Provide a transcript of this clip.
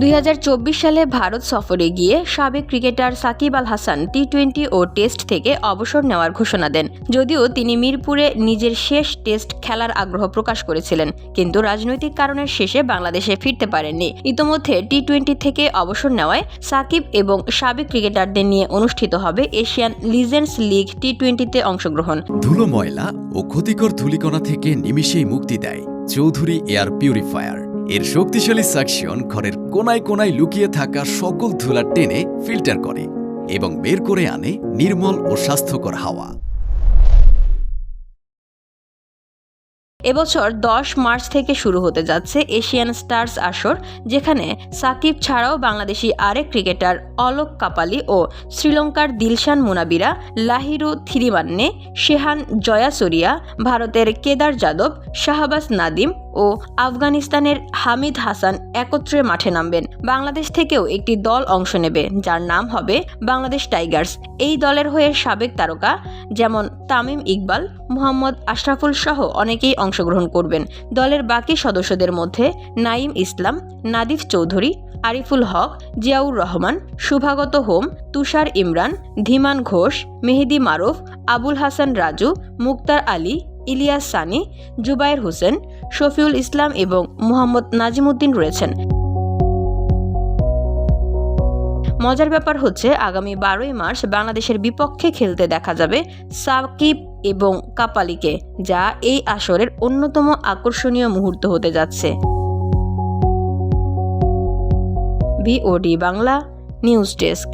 2024 সালে ভারত সফরে গিয়ে সাবেক ক্রিকেটার সাকিব আল হাসান টি-20 ও টেস্ট থেকে অবসর নেওয়ার ঘোষণা দেন। যদিও তিনি মিরপুরে নিজের শেষ টেস্ট খেলার আগ্রহ প্রকাশ করেছিলেন, কিন্তু রাজনৈতিক কারণের শেষে বাংলাদেশে ফিরতে পারেননি। ইতোমধ্যে টি-20 থেকে অবসর নেওয়ায় সাকিব এবং সাবেক ক্রিকেটারদের নিয়ে অনুষ্ঠিত হবে এশিয়ান লিজেন্ডস লিগ টি-20-তে অংশগ্রহণ। ধুলো, ময়লা ও ক্ষতিকর ধূলিকণা থেকে নিমিষেই মুক্তি দেয় চৌধুরী এয়ার পিউরিফায়ার। এর শক্তিশালী সাকশন ঘরের কোনায় কোনায় লুকিয়ে থাকা সকল ধুলা টেনে ফিল্টার করে এবং বের করে আনে নির্মল ও স্বাস্থ্যকর হাওয়া। এবছর 10 মার্চ থেকে শুরু হতে যাচ্ছে এশিয়ান স্টার্স আসর, যেখানে সাকিব ছাড়াও বাংলাদেশি আরেক ক্রিকেটার অলোক কাপালি ও শ্রীলঙ্কার দিলশান মুনাবিরা, লাহিরু থিরিমান্নে, শেহান জয়াসুরিয়া, ভারতের কেদার যাদব, শাহবাজ নাদিম ও আফগানিস্তানের হামিদ হাসান একত্রে মাঠে নামবেন। বাংলাদেশ থেকেও একটি দল অংশ নেবে, যার নাম হবে বাংলাদেশ টাইগার্স। এই দলের হয়ে সাবেক তারকা যেমন তামিম ইকবাল, মোহাম্মদ আশরাফুল সহ অনেকেই অংশগ্রহণ করবেন। দলের বাকি সদস্যদের মধ্যে নাঈম ইসলাম, নাদিফ চৌধুরী, আরিফুল হক, জিয়াউর রহমান, শুভাগত হোম, তুষার ইমরান, ধীমান ঘোষ, মেহেদি মারুফ, আবুল হাসান রাজু, মুক্তার আলী, ইলিয়াস সানি, জুবায়ের হোসেন, শফিউল ইসলাম এবং মোহাম্মদ নাজিমুদ্দিন রয়েছেন। মজার ব্যাপার হচ্ছে, আগামী 12ই মার্চ বাংলাদেশের বিপক্ষে খেলতে দেখা যাবে সাকিব এবং কাপালিকে, যা এই আসরের অন্যতম আকর্ষণীয় মুহূর্ত হতে যাচ্ছে। VOD Bangla news desk.